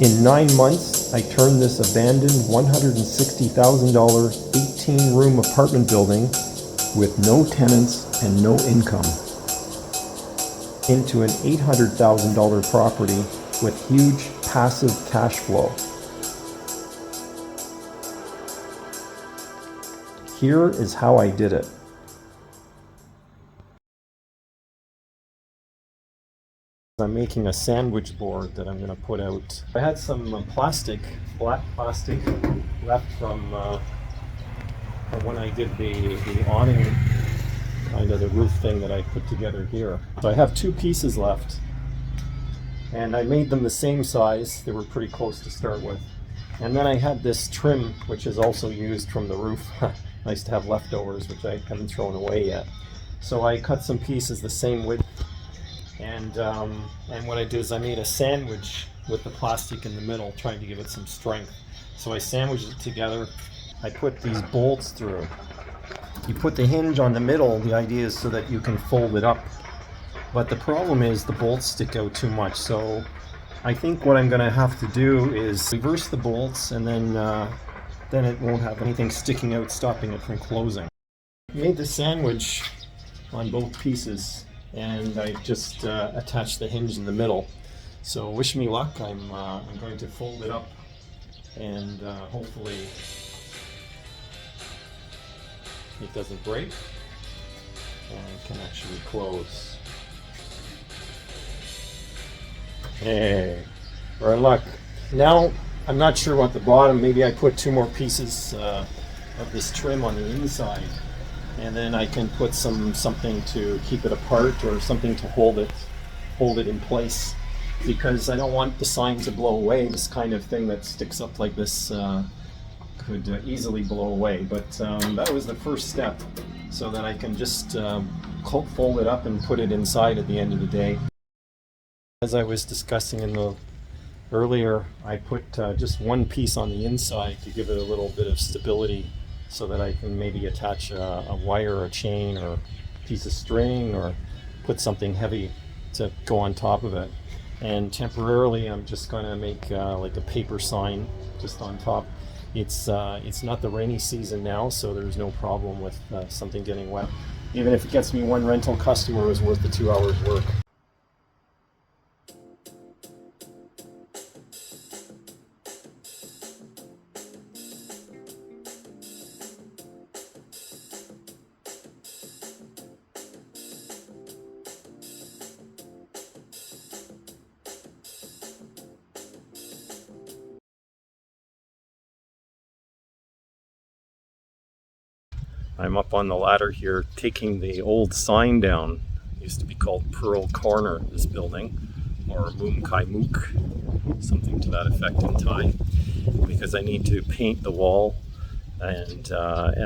In 9 months, I turned this abandoned $160,000 18-room apartment building with no tenants and no income into an $800,000 property with huge passive cash flow. Here is how I did it. I'm making a sandwich board that I'm going to put out. I had some black plastic left from when I did the awning, kind of the roof thing that I put together here. So I have 2 pieces left, and I made them the same size. They were pretty close to start with. And then I had this trim, which is also used from the roof. Nice to have leftovers, which I haven't thrown away yet. So I cut some pieces the same width. And what I did is I made a sandwich with the plastic in the middle, trying to give it some strength. So I sandwiched it together. I put these bolts through. You put the hinge on the middle. The idea is so that you can fold it up. But the problem is the bolts stick out too much. So I think what I'm going to have to do is reverse the bolts, and then it won't have anything sticking out, stopping it from closing. I made the sandwich on both pieces, and I just attached the hinge in the middle. So wish me luck. I'm going to fold it up, and hopefully it doesn't break and can actually close. Hey, we're in luck. Now I'm not sure about the bottom. Maybe I put 2 more pieces of this trim on the inside, and then I can put something to keep it apart, or something to hold it in place, because I don't want the sign to blow away. This kind of thing that sticks up like this could easily blow away. But that was the first step, so that I can just fold it up and put it inside at the end of the day. As I was discussing earlier, I put just 1 piece on the inside to give it a little bit of stability, so that I can maybe attach a wire or a chain or a piece of string, or put something heavy to go on top of it. And temporarily I'm just going to make like a paper sign just on top. It's not the rainy season now, so there's no problem with something getting wet. Even if it gets me 1 rental customer, is worth the 2 hours work. I'm up on the ladder here, taking the old sign down. It used to be called Pearl Corner, this building, or Moom Kai Mook, something to that effect in Thai, because I need to paint the wall and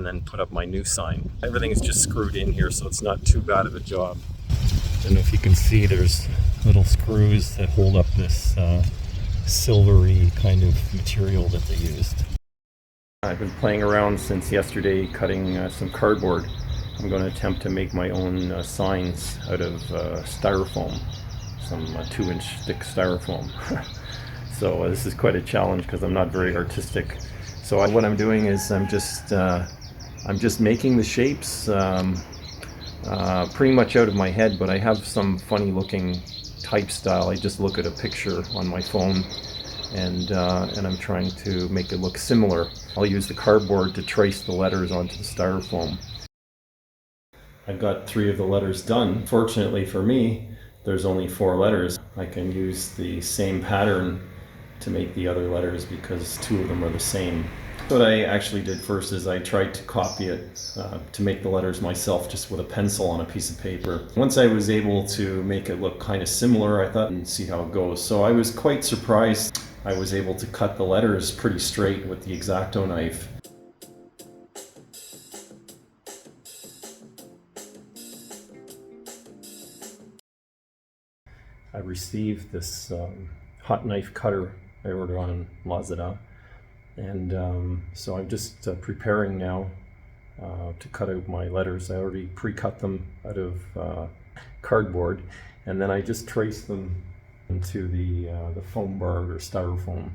then put up my new sign. Everything is just screwed in here, so it's not too bad of a job. I don't know if you can see, there's little screws that hold up this silvery kind of material that they used. I've been playing around since yesterday, cutting some cardboard. I'm going to attempt to make my own signs out of styrofoam, some 2-inch thick styrofoam. So this is quite a challenge, because I'm not very artistic. So what I'm doing is I'm just making the shapes pretty much out of my head, but I have some funny looking type style. I just look at a picture on my phone, and I'm trying to make it look similar. I'll use the cardboard to trace the letters onto the styrofoam. I've got 3 of the letters done. Fortunately for me, there's only 4 letters. I can use the same pattern to make the other letters, because 2 of them are the same. What I actually did first is I tried to copy it to make the letters myself, just with a pencil on a piece of paper. Once I was able to make it look kind of similar, I thought, and see how it goes. So I was quite surprised. I was able to cut the letters pretty straight with the X-Acto knife. I received this hot knife cutter I ordered on Lazada, and so I'm just preparing now to cut out my letters. I already pre-cut them out of cardboard, and then I just trace them into the foam bar or styrofoam.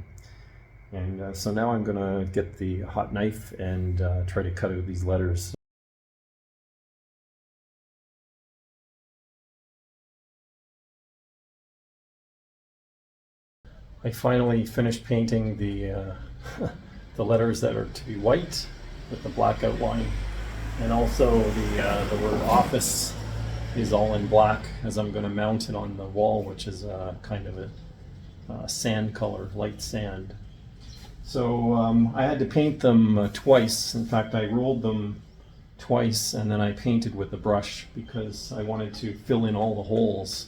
And so now I'm going to get the hot knife and try to cut out these letters. I finally finished painting the the letters that are to be white with the black outline, and also the word office is all in black, as I'm going to mount it on the wall, which is kind of a sand color, light sand. So I had to paint them twice. In fact, I rolled them twice and then I painted with the brush because I wanted to fill in all the holes.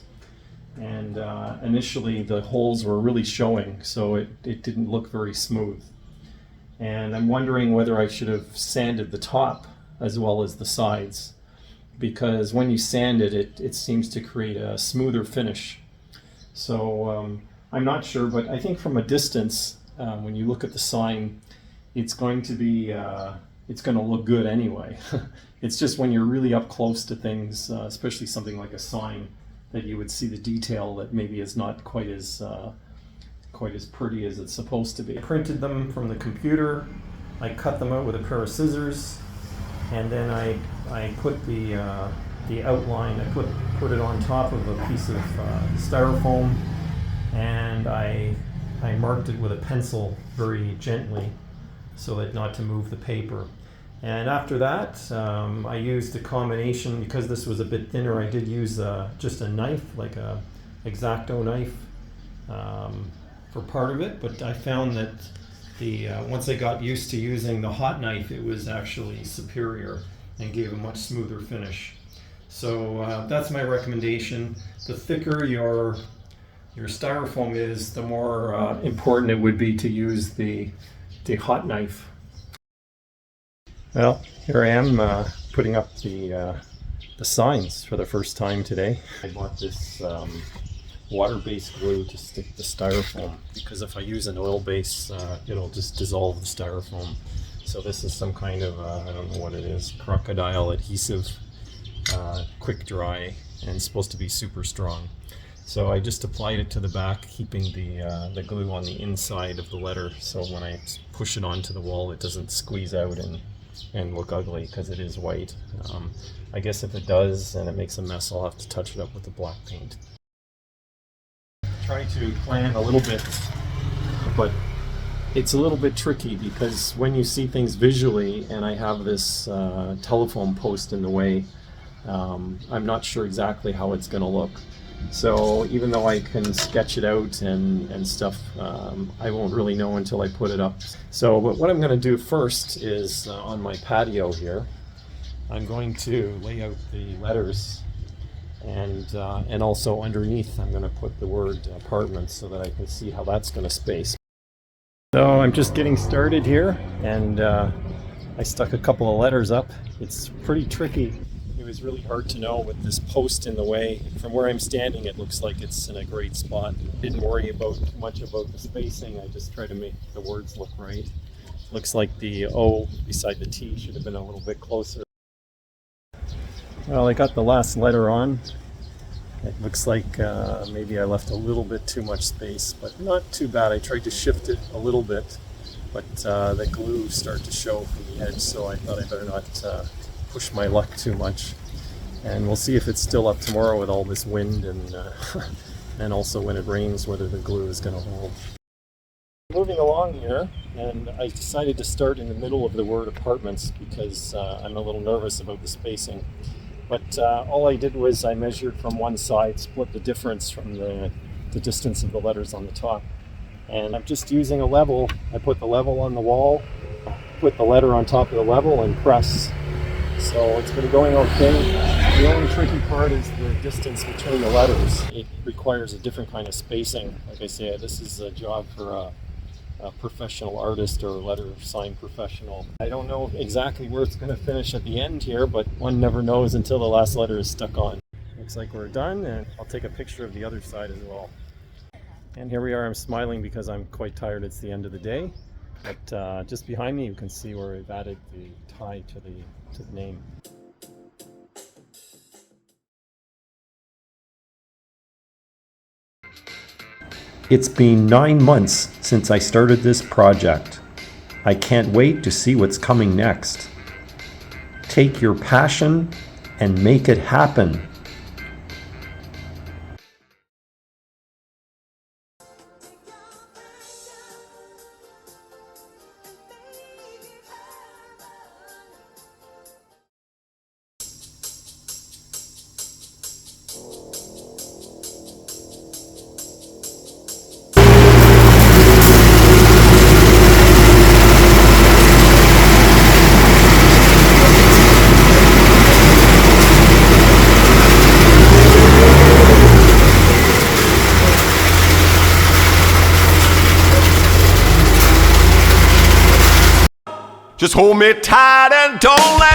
And initially the holes were really showing, so it didn't look very smooth. And I'm wondering whether I should have sanded the top as well as the sides, because when you sand it, it seems to create a smoother finish. So I'm not sure, but I think from a distance, when you look at the sign, it's going to be, it's going to look good anyway. It's just when you're really up close to things, especially something like a sign, that you would see the detail that maybe is not quite as pretty as it's supposed to be. I printed them from the computer. I cut them out with a pair of scissors, and then I put the outline. I put it on top of a piece of styrofoam, and I marked it with a pencil very gently so that not to move the paper. And after that, I used a combination, because this was a bit thinner. I did use just a knife, like a X-Acto knife, for part of it. But I found that once I got used to using the hot knife, it was actually superior and gave a much smoother finish. So that's my recommendation. The thicker your styrofoam is, the more important it would be to use the hot knife. Well, here I am putting up the signs for the first time today. I bought this water-based glue to stick the styrofoam, because if I use an oil base, it'll just dissolve the styrofoam. So this is some kind of, I don't know what it is, crocodile adhesive, quick dry, and supposed to be super strong. So I just applied it to the back, keeping the glue on the inside of the letter, so when I push it onto the wall, it doesn't squeeze out and look ugly, because it is white. I guess if it does and it makes a mess, I'll have to touch it up with the black paint. Try to plan a little bit, but it's a little bit tricky, because when you see things visually, and I have this telephone post in the way, I'm not sure exactly how it's going to look. So even though I can sketch it out and stuff, I won't really know until I put it up. So, but what I'm going to do first is on my patio here, I'm going to lay out the letters, and also underneath I'm going to put the word apartments so that I can see how that's going to space. So I'm just getting started here, and I stuck a couple of letters up. It's pretty tricky. It was really hard to know with this post in the way. From where I'm standing, it looks like it's in a great spot. Didn't worry much about the spacing. I just try to make the words look right. Looks like the O beside the T should have been a little bit closer. Well, I got the last letter on. It looks like maybe I left a little bit too much space, but not too bad. I tried to shift it a little bit, but the glue started to show from the edge, so I thought I better not push my luck too much. And we'll see if it's still up tomorrow with all this wind, and also when it rains, whether the glue is going to hold. Moving along here, and I decided to start in the middle of the word apartments because I'm a little nervous about the spacing. But all I did was I measured from one side, split the difference from the distance of the letters on the top. And I'm just using a level. I put the level on the wall, put the letter on top of the level, and press. So it's been going okay. The only tricky part is the distance between the letters. It requires a different kind of spacing. Like I say, this is a job for a professional artist or a letter sign professional. I don't know exactly where it's going to finish at the end here, but one never knows until the last letter is stuck on. Looks like we're done, and I'll take a picture of the other side as well. And here we are. I'm smiling because I'm quite tired. It's the end of the day. But just behind me you can see where we've added the tie to the name. It's been 9 months since I started this project. I can't wait to see what's coming next. Take your passion and make it happen. Just hold me tight and don't let